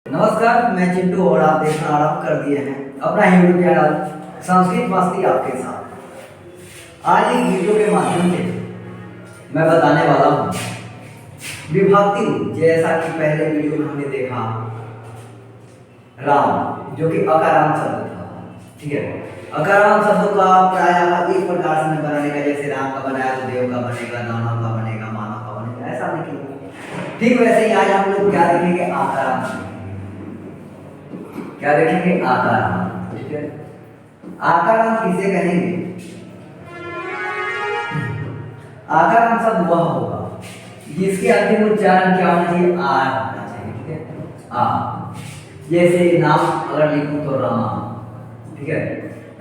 नमस्कार, मैं चिंटू और आप देखना आरंभ कर दिए हैं अपना यूट्यूब चैनल संस्कृत मस्ती आपके साथ। आज एक वीडियो के माध्यम से मैं बताने वाला हूँ विभक्ति रूप। जैसा कि पहले वीडियो में हमने देखा राम, जो कि अकारांत शब्द था। ठीक है, अकारांत शब्द का प्रायः एक प्रकार से बनाने का, जैसे राम का बनाया तो देव का बनेगा, दानव का बनेगा, मानव का बनेगा, ऐसा नहीं किया। ठीक वैसे ही आज हम लोग क्या देखेंगे, आकारांत। क्या देखेंगे, आकारांत। ठीक है, आकारांत किसे कहेंगे? आकारांत शब्द वह होगा जिसके अंतिम उच्चारण क्या होना चाहिए, आ होना चाहिए। ठीक है, आ। जैसे नाम अगर लिखूं तो रमा। ठीक है,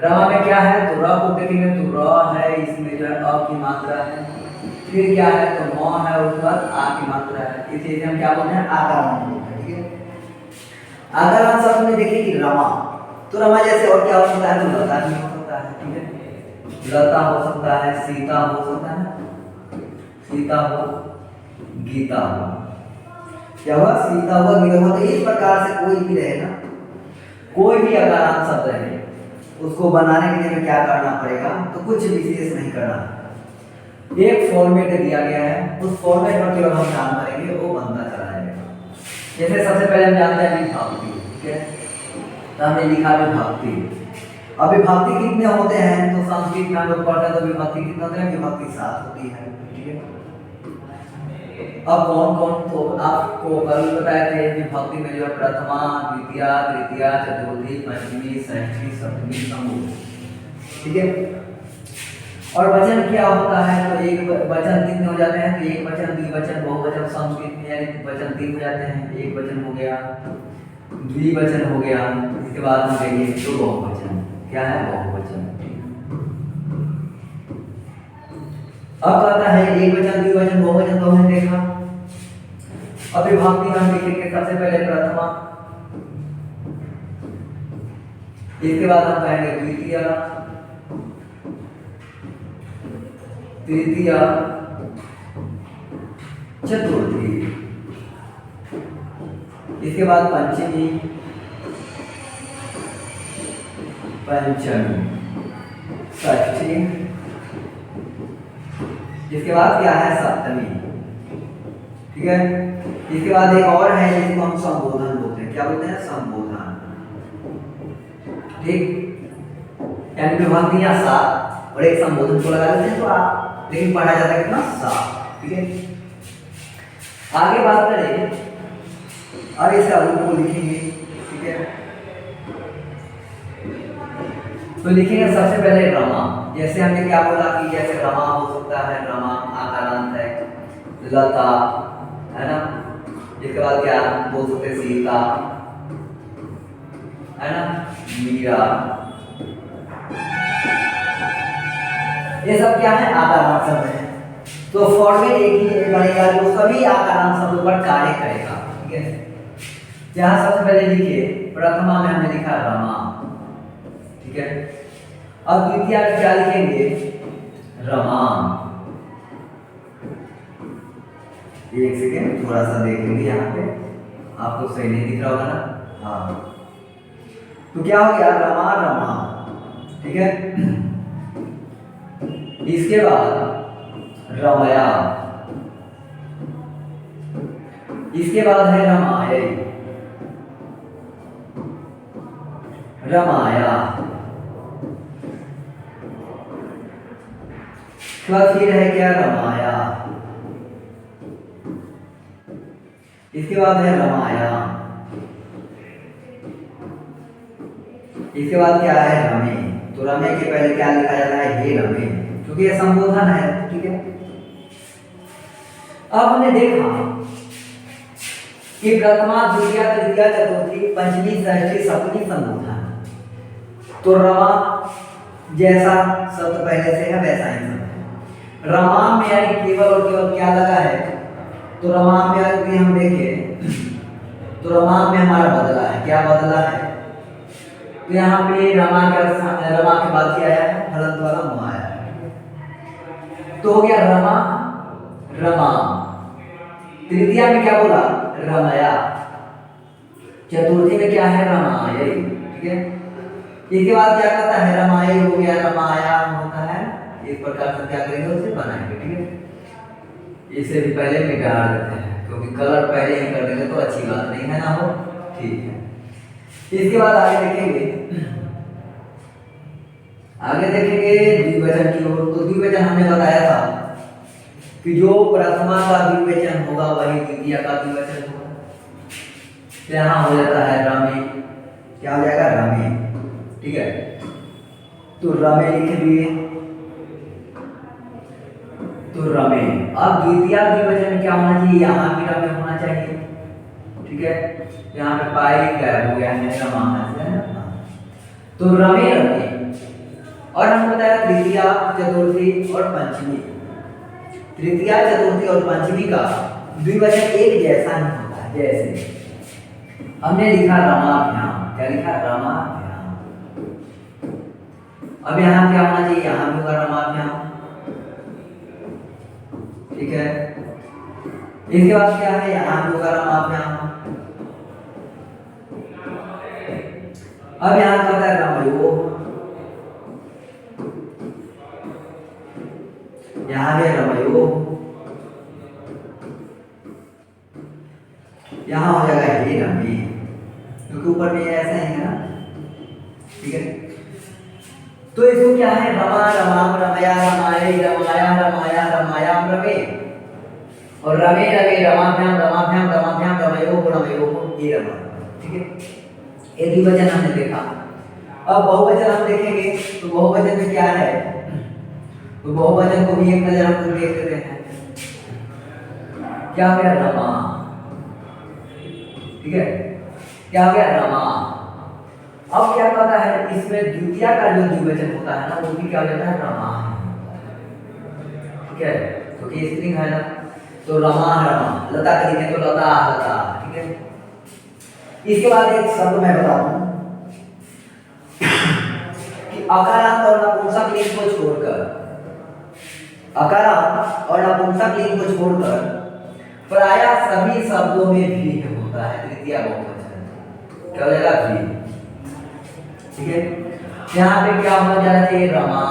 रमा में क्या है, तो र को देखेंगे तो र है, इसमें जो है अ की मात्रा है, फिर क्या है तो म है, उसके बाद आ की मात्रा है। इसे हम क्या बोलते हैं, आकारांत बोलते हैं। ठीक है, आकारांत शब्द में देखिए कि रमा, तो रमा जैसे और क्या हो सकता है, तो लता भी हो सकता है। ठीक है, लता हो सकता है, सीता हो सकता है, सीता हो, गीता हो। क्या हुआ, सीता हुआ, गीता हुआ। तो इस प्रकार से कोई भी रहे ना, कोई भी आकारांत शब्द रहे, उसको बनाने के लिए क्या करना पड़ेगा, तो कुछ विशेष नहीं करना। एक फॉर्मेट दिया गया है, उस फॉर्मेट पर केवल हम काम करेंगे, वो बनता चला जाएगा। जैसे सबसे पहले हम जानते हैं विभक्ति। ठीक है, तो हमने लिखा विभक्ति। अब विभक्ति कितने होते हैं, तो संस्कृत में हम लोग पढ़ते हैं तो विभक्ति कितने होते हैं, विभक्ति 7 होती है। ठीक है, अब कौन कौन, तो आपको कल बताए थे विभक्ति में जो है प्रथमा, द्वितीया, तृतीया, चतुर्थी, पंचमी, षष्ठी, सप्तमी, समूह। ठीक है, और वचन क्या होता है, तो एक वचन कितने हो जाते हैं, तो एक वचन, द्विवचन, बहुवचन। संस्कृत में यानी वचन 3 हो जाते हैं, एक वचन हो गया, द्विवचन हो गया, इसके बाद हम देंगे तो बहुवचन। क्या है, बहुवचन। अब कहता है एक वचन, द्विवचन, बहुवचन तो हमने देखा। अब विभक्ति में हम लिखेंगे सबसे पहले प्रथमा, इसके बाद हम कहेंगे द्वितीय, तृतीया, चतुर्थी, इसके बाद पंचमी, पंचमी, षष्ठी, इसके बाद क्या है, सप्तमी। ठीक है, इसके बाद एक और है जिसको हम संबोधन बोलते हैं। क्या बोलते हैं, संबोधन। ठीक, यानी विभक्तियां 7 और एक संबोधन को लगा देते हैं, तो आप लेकिन पढ़ा जाता है कितना, 7। ठीक है, आगे बात करें और इसका रूप को लिखेंगे। ठीक है, तो लिखेंगे सबसे पहले रमा। जैसे हमने क्या बोला कि जैसे रमा हो सकता है, रमा आकारांत है, लता है ना, इसके बाद क्या बोल सकते, सीता है ना, मीरा, ये सब क्या है, आकारांत शब्द है। तो फॉर्मेट एक ही बनेगा जो सभी आकारांत शब्दों पर कार्य करेगा। ठीक है, जहां सबसे पहले लिखिए प्रथमा में हमने लिखा रमा। ठीक है, अब द्वितीय में क्या लिखेंगे, रमा। एक सेकेंड, थोड़ा सा देख लेंगे, यहाँ पे आपको सही नहीं दिख रहा होगा ना। हाँ, तो क्या हो गया, रमा, रमा। ठीक है, इसके बाद रमया, इसके बाद है रमाय, रमाया, फिर है क्या, रमाया, इसके बाद है रमाया, इसके बाद क्या है, रमे। तो रमे के पहले क्या लिखा जाता है, हे रमे, क्योंकि ये संबोधन है। ठीक है, अब हमने देखा कि प्रथमा, द्वितीय, तृतीय, चतुर्थी, पंचमी, षष्ठी, सप्तमी संबोधन। तो रमा जैसा शब्द पहले से है वैसा ही शब्द है। रमा में यानी केवल और केवल क्या लगा है, तो रमा में अगर हम देखें तो रमा में हमारा बदला है, क्या बदला है, तो यहाँ पे रमा के बाद क्या आया है, हलंत वाला मुआ आया है, तो हो गया रमा, रमा। तृतीया में क्या बोला, रमया। चतुर्थी में क्या है, रमायई, ठीक है। इसके बाद क्या करता है, रमायई हो गया, रमायाम होता है, इस प्रकार से क्या करेंगे, उसे बनाएंगे, ठीक है। इसे भी पहले मिटा देते हैं क्योंकि कलर पहले ही कर देंगे तो अच्छी बात नहीं है ना हो, ठीक है। इसके बाद आगे देखेंगे, आगे देखेंगे द्विवचन की ओर। तो द्विवचन हमने बताया था कि जो प्रथमा का द्विवचन होगा वही द्वितीय का द्विवचन होगा। यहाँ हो जाता है रमे, क्या हो जाएगा, रमे, ठीक है। तो रमे लिख दिए, तो रमे। अब द्वितीय द्विवचन में क्या होना चाहिए, यहाँ भी रमे होना चाहिए, ठीक है। यहाँ पे पाई गायब हो गया है, रमा से, तो रमे रमे। और हम बताया तृतीया, चतुर्थी और पंचमी। तृतीया, चतुर्थी और पंचमी का द्विवचन एक जैसा नहीं होता है। जैसे हमने लिखा रमाभ्याम, क्या लिखा, रमाभ्याम। अब यहाँ क्या होना चाहिए, यहाँ भी होगा रमाभ्याम, ठीक है। इसके बाद क्या है, यहाँ भी होगा रमाभ्याम। अब यहाँ क्या होता है, रमयोः, यहाँ भी रमयोः, यहाँ हो जाएगा हे रमे, क्योंकि ऊपर में ऐसा ही है ना, ठीक है। तो इसको क्या है, रमा रमाम रमया रमाये रमाया रमाया रमायाम रमे, और रमे रमे रमाभ्याम रमाभ्याम रमाभ्याम रमयोः रमयोः ये रमा, ठीक है। ये द्विवचन हमने देखा। अब बहुवचन हम देखेंगे, तो बहुवचन में क्या है, तो बहुवचन को भी एक नजर हम लोग देख लेते हैं। क्या हो गया, रमा, ठीक है, क्या हो गया, रमा। अब क्या कहता है, इसमें द्वितीय का जो द्विवचन होता है ना, वो भी क्या हो जाता है, रमा, ठीक है। तो ये स्त्रीलिंग है ना, तो रमा रमा, लता का लिखें तो लता लता, ठीक है। इसके बाद एक शब्द मैं बता दूं कि अकारांत और नपुंसक लिंग को छोड़कर, अकारांत और नपुंसक लिंग को छोड़कर प्रायः सभी शब्दों में भी होता है तृतीय बहुवचन, क्या हो जाएगा, भी, ठीक है। यहाँ पे क्या हो जाना चाहिए, रमा,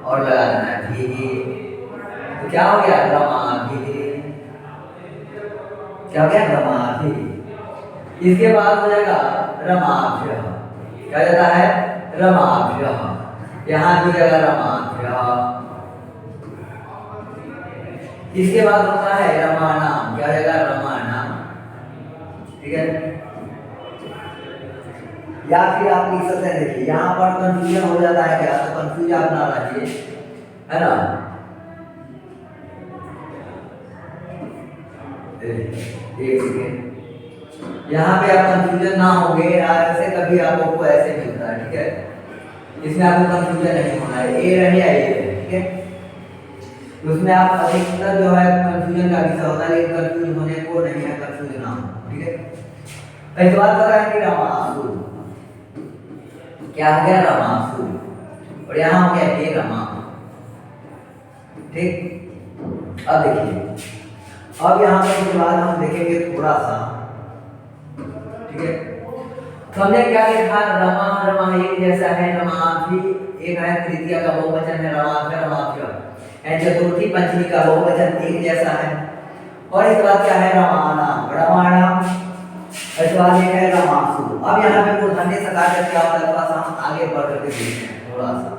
और लगा देना है भी, तो क्या हो गया, रमा भी, क्या हो गया, रमा भी। इसके बाद हो जाएगा रमाभ्यः, क्या जाता है, रमाभ्यः, यहाँ भी हो जाएगा रमाभ्यः। इसके बाद होता है रमानाम, क्या हो जाएगा, रमानाम, ठीक है। या फिर आप लिख सकते हैं, देखिए यहाँ पर कंफ्यूजन हो जाता है, क्या, तो कंफ्यूज आप ना रहिए, है ना। एक सेकेंड, यहाँ पे आप कंफ्यूजन ना होंगे, ऐसे कभी आपको ऐसे मिलता है, ठीक है। इसमें आपको कंफ्यूजन नहीं होना है, ए रहे या ये रहे, ठीक है। उसमें आप अधिकतर जो है कंफ्यूजन का विषय होता है, लेकिन कंफ्यूज होने को नहीं है, कंफ्यूज ना हो, ठीक है। इस बात कर रहा है कि रमासु, क्या हो गया, रमासु, और यहाँ हो गया हे रमा, ठीक। अब देखिए, अब यहाँ पर इसके बाद हम देखेंगे थोड़ा सा, ठीक है। तो हमने क्या देखा, रमा रमा एक जैसा है, रमा भी एक है, तृतीय का बहुवचन है रमाभ्य रमाभ्य, चतुर्थी पंचमी का बहुवचन एक जैसा है। और इसके बाद क्या है, रमानाम रमाणाम, इसके बाद एक है रमासु। अब यहाँ पे मूर्धन्य सकार का क्या होता है, थोड़ा सा हम आगे बढ़ करके देखते हैं थोड़ा सा,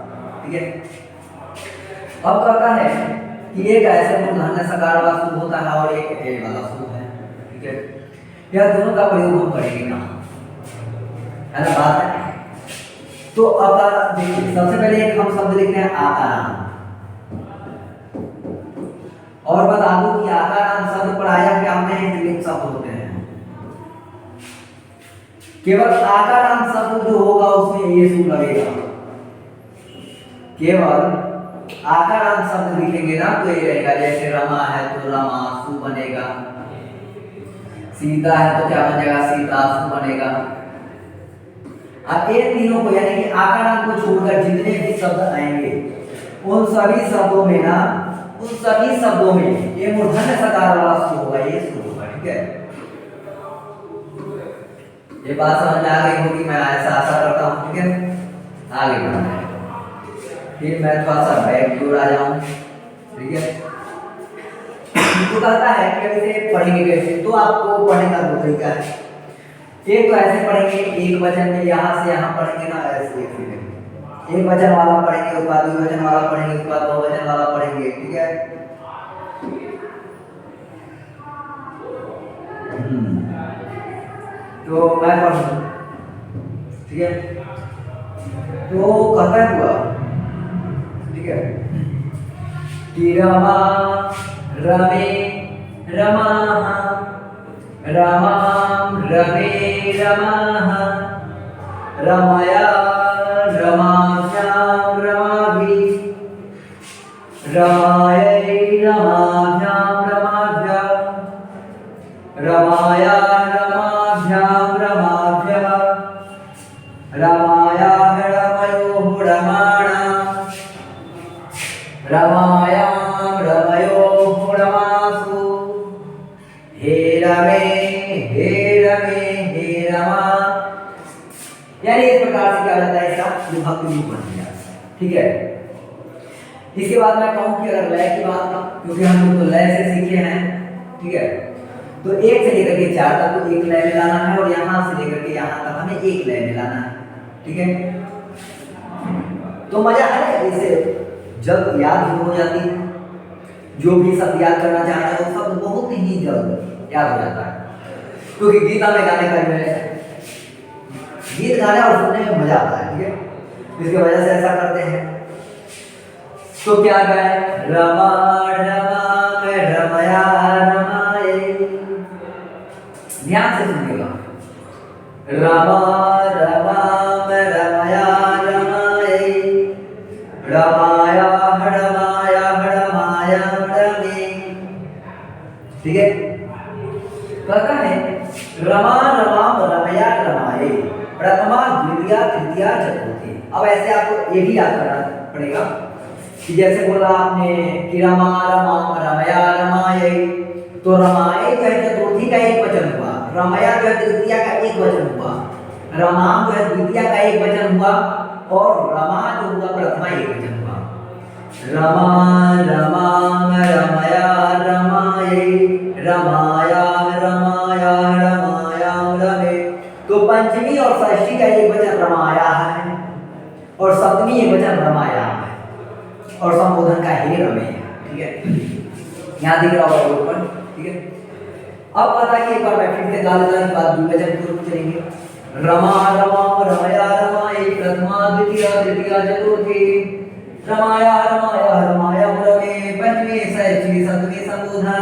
ठीक है। अब कहता है कि एक ऐसे मूर्धन्य सकार वाला सु होता है और एक ए वाला सु है, ठीक है। यह दोनों का प्रयोग हम करेंगे ना, है ना, बात है। तो अब देखिए, सबसे पहले एक हम शब्द लिखते हैं आकारांत, और बता दूं कि आकारांत शब्द प्रायः क्या होते हैं, स्त्रीलिंग शब्द होते हैं। केवल आकारांत शब्द जो होगा उसमें ये सु लगेगा, केवल आकारांत शब्द लिखेंगे ना तो ये रहेगा, जैसे रमा है तो रमासु बनेगा, सीता है तो क्या बन जाएगा, सीतासु बनेगा। अब इन तीनों को यानी कि आकारांत को छोड़कर जितने भी शब्द आएंगे उन सभी शब्दों में ना, उन सभी शब्दों में ये मूर्धन्य सकार वाला सु होगा, ये सु होगा, ठीक है। ये बात समझ में आ गई होगी, मैं ऐसा आशा करता हूँ। ठीक है, आगे बढ़ना है। फिर मैं थोड़ा सा बैक की ओर आ जाऊँ। ठीक है, तो कहता है कि अब इसे पढ़ेंगे कैसे, तो आपको पढ़ने का दो तरीका है। एक तो ऐसे पढ़ेंगे, एक वचन में यहाँ से यहाँ पढ़ेंगे ना, ऐसे एक वचन वाला पढ़ेंगे, उसके बाद द्विवचन वाला पढ़ेंगे, उसके बाद बहुवचन वाला पढ़ेंगे। ठीक है, तो मैं पढ़ूँ। ठीक है, तो कहता है हुआ, ठीक है, कि रमा रमे रमाः, रमां रमे रमाः, रमया रमाभ्यां रमाभिः, रमायै रमाभ्यां रमाभ्यः, रमाया रमाभ्यां रमाभ्यः, रमाया रमयोः रमाणां, रमायां रमयोः रमासु, हे रमे हे रमे हे रमा। यानी इस प्रकार से क्या हो जाता है, इसका विभक्ति रूप बन गया। ठीक है, इसके बाद मैं कहूँ कि अगर लय की बात, क्योंकि हम लोग तो लय से सीखे हैं। ठीक है, तो एक से लेकर के 4 तक तो एक लय में लाना है, और यहाँ से लेकर के यहाँ तक हमें एक लय में लाना है। ठीक है, तो मजा है, इसे जल्द याद भी हो जाती है। जो भी शब्द याद करना चाहते हैं वो शब्द बहुत ही जल्द याद हो जाता है, क्योंकि गीता में गाने का गीत गाने और सुनने में मजा आता है। ठीक है, इसकी वजह से ऐसा करते हैं। तो क्या गाए, रमा रमा में रमया रमाए, ध्यान से सुनिएगा, रमा रमा में रमया रमाए, रमाया रमाया रमाया रमे। ठीक है, कहता है रमा रमाम रमया रमाए, प्रथमा द्वितीया तृतीया चतुर्थी। अब ऐसे आपको ये भी याद करना पड़ेगा कि जैसे बोला आपने कि रमा रमाम रमया रमाए, तो रमाए जो है चतुर्थी का एक वचन हुआ, रमया जो है तृतीया का एक वचन हुआ, रमाम जो है द्वितीया का एक वचन हुआ, और रमा जो हुआ प्रथमा एक वचन हुआ। रमा रमाम रमया रमाए, रमाया रमाया रमाया रमे। तो पंचमी और षष्ठी का एक वचन रमाया है, और सप्तमी एक वचन रमाया है, और संबोधन का ही रमे है। ठीक है, यहाँ दिख रहा होगा बोर्ड पर। ठीक है, अब पता कि एक बार मैं फिर से गा देता हूं, बाद द्विवचन की ओर चलेंगे। रमा रमाम रमया रमाए, प्रथमा द्वितीया तृतीया चतुर्थी, रमाया रमाया रमाया रमे, पंचमी षष्ठी सप्तमी संबोधन।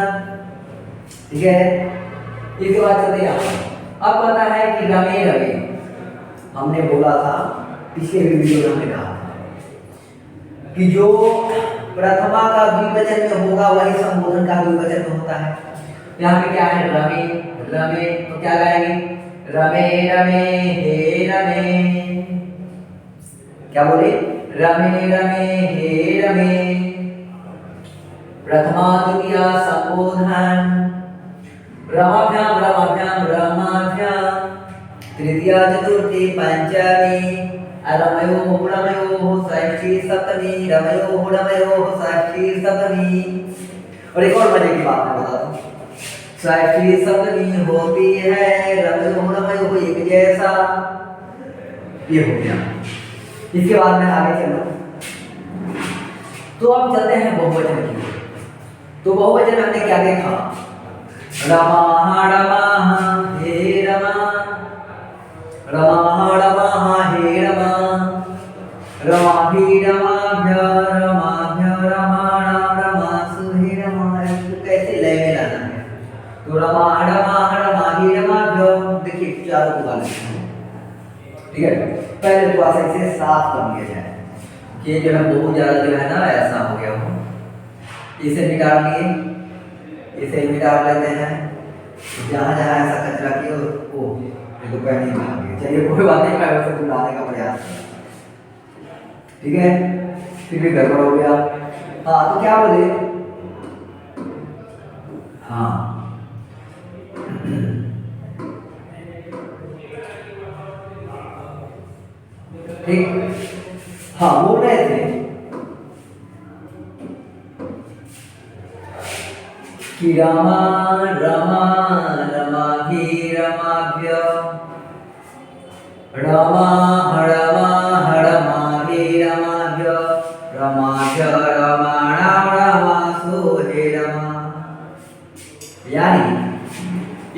ठीक है, इसके बाद चलते हैं। अब पता है कि रमे रमे हमने बोला था, पिछले वीडियो में हमने कहा कि जो प्रथमा का द्विवचन में होगा वही संबोधन का द्विवचन में होता है। यहाँ पे क्या है, रमे रमे, तो क्या गाएंगे, रमे रमे हे रमे। क्या बोले, रमे रमे हे रमे, प्रथमा द्वितीया संबोधन, रमाभ्याम रमाभ्याम रमाभ्याम, तृतीया चतुर्थी पंचमी, रमयोः रमयोः षष्ठी सप्तमी, रमयोः रमयोः षष्ठी सप्तमी। और एक और मजे की बात मैं बताता हूँ, षष्ठी सप्तमी होती है रमयोः रमयोः एक जैसा। ये हो गया। इसके बाद में आगे चलो, तो अब चलते हैं बहुवचन की। तो बहुवचन हमने क्या देखा, रमाः रमाः हे रमा, रमाः रमाः हे रमा, रमाभि रमाभ्य रमाभ्य रमाणां रमासु हे रमा। कैसे लय में लाना है, तो रमाः रमाः रमाभि रमाभ्य, देखिए चारों को गाना है। ठीक है, पहले तो ऐसे इसे साफ कर लिया जाए, ये जो है बहुत ज्यादा जो है ना ऐसा हो गया हो, इसे निकाल लिए, इसे मिटा लेते हैं। जहाँ जहाँ ऐसा कचरा किया वो तो पहले ही मिटा दिया। चलिए कोई बात नहीं, मैं उसे बुलाने का प्रयास। ठीक है, फिर भी गड़बड़ हो गया। हाँ, तो क्या बोले, हाँ ठीक। हाँ बोल रहे थे कि रमा रमा रमाभि रमाभ्य रमा हरमा हरमाभि रमाभ्य रमाभ्य रमाणां रमासु हे रमा। यानी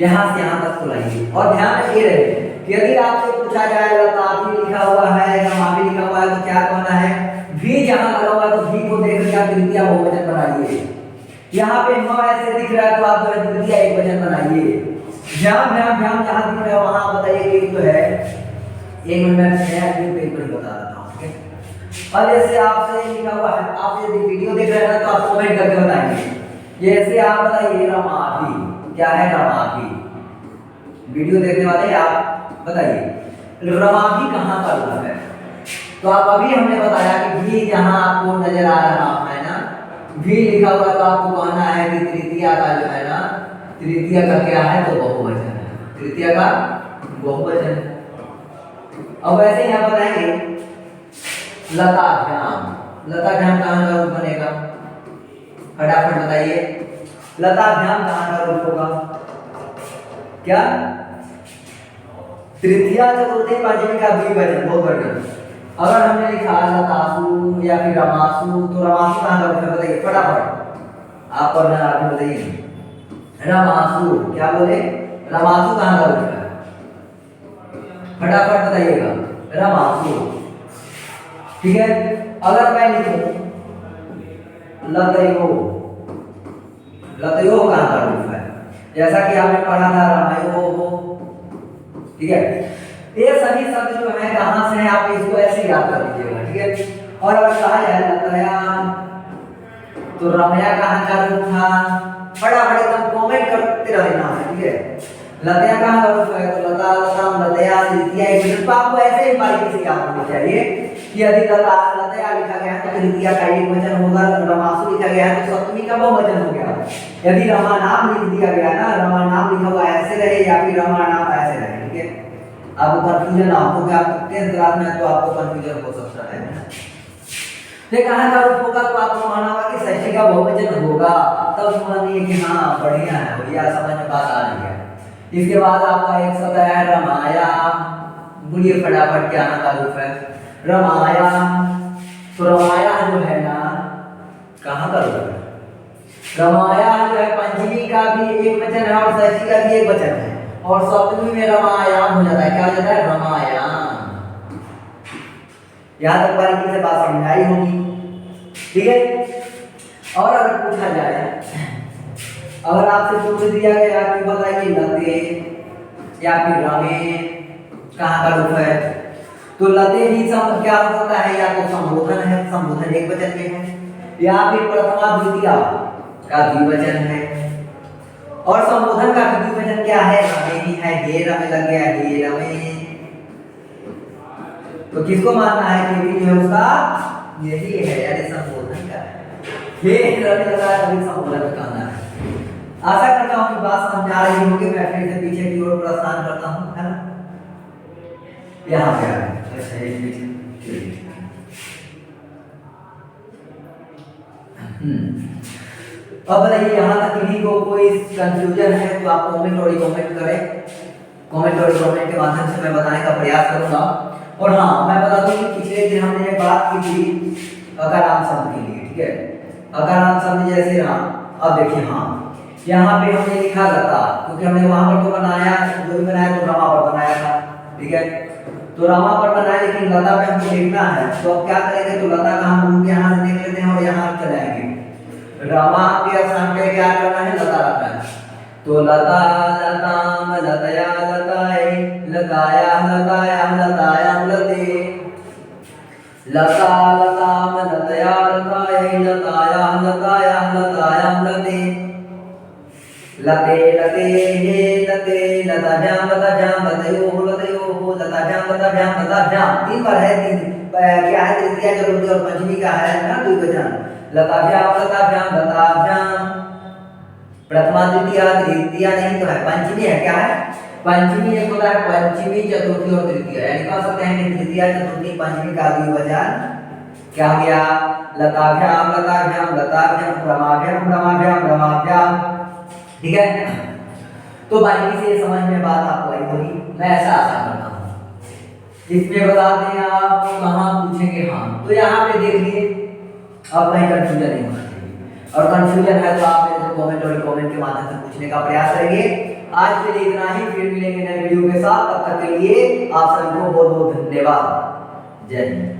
यहाँ से यहाँ तक खुलाइए और ध्यान रखिए रहे कि यदि आपसे पूछा जाए लताफी लिखा हुआ है रमाफी लिखा हुआ है तो क्या कहना है, भी जहाँ लगा हुआ है तो भी को देख कर आप तृतीया बहुवचन बनाइए। यहाँ पे म ऐसे दिख रहा है तो आप जो है तृतीया एक वचन बनाइए। भ्याम भ्याम भ्याम जहाँ दिख रहा है वहाँ बताइए कि जो है एक मिनट में नया पेज पर बता देता हूँ, ठीक है। और जैसे आपसे लिखा हुआ है, आप यदि वीडियो देख रहे हैं तो आप कमेंट करके बताएंगे। जैसे आप बताइए रमाफी क्या है, रमाफी वीडियो देखने वाले आप बताइए रमाफी कहाँ का रूप है। तो आप अभी हमने बताया कि भी जहाँ आपको नजर आ रहा है ना, भी लिखा हुआ तो आपको कहना है कि तृतीया का जो है ना, तृतीया का क्या है तो बहुवचन है, तृतीया का बहुवचन है। अब वैसे ही हम बताएंगे लताभ्याम, लताभ्याम कहाँ का रूप बनेगा, फटाफट बताइए लताभ्याम कहाँ का रूप होगा, क्या तृतीया चतुर्थी पंचमी का द्विवचन, बहुत बढ़िया। अगर हमने लिखा लतासु या फिर रमासु तो रमासु कहाँ का रूप है बताइए फटाफट, आप पढ़ना आगे बताइए। रमासु क्या बोले, रमासु कहाँ का रूप है फटाफट बताइएगा, रमासु, ठीक है। अगर मैं लिखूं लतयो, लतयो कहाँ का रूप है, जैसा कि आपने पढ़ा था रामायो हो, ठीक है। ये सभी शब्द जो है कहाँ से है आप इसको ऐसे याद कर लीजिएगा, ठीक है। और अगर कहा जाए लतया तो रमया कहाँ का रूप था, फटाफट एकदम कमेंट करते रहना है, ठीक है। लतया कहाँ का रूप है तो लता लताम लतया तृतीया एक वचन, तो आपको ऐसे ही बारीकी से याद होना चाहिए कि यदि लता लतया लिखा गया है तो तृतीया का एक वचन होगा, रमासु लिखा गया है तो सप्तमी का बहुवचन हो गया। यदि रमा नाम लिख दिया गया ना, रमा नाम लिखा हुआ ऐसे रहे या फिर रमा नाम ऐसे रहे, ठीक है। आपको कंफ्यूजन ना हो, क्योंकि आप 10th क्लास में है तो आपको कंफ्यूजन हो सकता है। ये कहाँ का रूप होगा तो आपको माना होगा कि षष्ठी का बहुवचन होगा, तब मानिए कि हाँ बढ़िया है, बढ़िया समझ में बात आ रही है। इसके बाद आपका एक शब्द है रमाया, बोलिए फटाफट क्या का रूप है रमाया। तो रमाया जो है ना कहाँ का रूप है, रमाया जो है पंचमी का भी एक वचन है और षष्ठी का भी एक वचन है, और सप्तमी में रमायाम हो जाता है, क्या हो जाता है रमायाम। यहाँ तक बारीकी से बात समझ आई होगी, ठीक है। और अगर पूछा जाए, अगर आपसे पूछ दिया गया कि बताइए लते या फिर रमे कहाँ का रूप है, तो लते भी क्या हो सकता है, या तो संबोधन है, संबोधन एक वचन में है, या फिर प्रथमा द्वितीया का द्विवचन है, और संबोधन का द्विवचन क्या है रमे ही है, हे रमे लग गया, हे रमे। तो किसको मानना है कि भी जो है उसका यही है, यानी संबोधन का है, हे रमे लगा तभी संबोधन कहना है। आशा करता हूँ कि बात समझ आ रही होगी। मैं फिर से पीछे की ओर प्रस्थान करता हूँ, है ना, यहाँ पे आ रहे हैं। अच्छा ये पीछे अब बताइए यहाँ तक किसी को कोई कंफ्यूजन है तो आप कमेंट और कमेंट करें, कमेंट और कमेंट के माध्यम से मैं बताने का प्रयास करूंगा। और हाँ मैं बता दूं कि पिछले दिन हमने बात की थी अकारांत शब्द के लिए, ठीक है। अकारांत शब्द जैसे राम, अब देखिए हाँ यहाँ पे हमने लिखा लता, क्योंकि हमने वहां पर तो बनाया, जो भी बनाया तो रमा पर बनाया था, ठीक है। तो रमा पर बनाया, लेकिन लता पे हमको लिखना है, तो अब क्या करेंगे, तो लता का हम रूप यहाँ से देख लेते हैं और यहाँ चले आएंगे। रमा के स्थान पे क्या करना है, लता रखना है। तो लता लताम लतया लताए लताया लतायाम लतायाम लते, लता लताम लतया लताए लताया लतायाम लतायाम लते, लते लते हे लते लताभ्याम लताभ्याम लतयोः लतयोः लताभ्याम लताभ्याम लताभ्याम। 3 बार है, 3 क्या है, तृतीया चतुर्थी और पंचमी का है ना द्विवचन, लताभ्याम लताभ्याम लताभ्याम, प्रथमा द्वितीया तृतीया नहीं तो है पंचमी है, क्या है पंचमी एक होता है पंचमी, चतुर्थी और तृतीया, यानी कह सकते हैं कि तृतीया, चतुर्थी, पंचमी का द्विवचन क्या हो गया? लताभ्याम, लताभ्याम, लताभ्याम, रमाभ्याम, रमाभ्याम, रमाभ्याम। ठीक है, तो बारीकी से समझ में बात आपको आई होगी, मैं ऐसा आशा करता हूँ। इसमें बता दें आप कहाँ पूछेंगे, हाँ तो यहाँ पे देखिए अब कहीं कंफ्यूजन नहीं होना चाहिए, और कंफ्यूजन है तो आप मेरे को कमेंट के माध्यम से पूछने का प्रयास करेंगे। आज के लिए इतना ही, फिर मिलेंगे नए वीडियो के साथ, तब तक के लिए आप सभी को बहुत बहुत धन्यवाद। जय हिंद।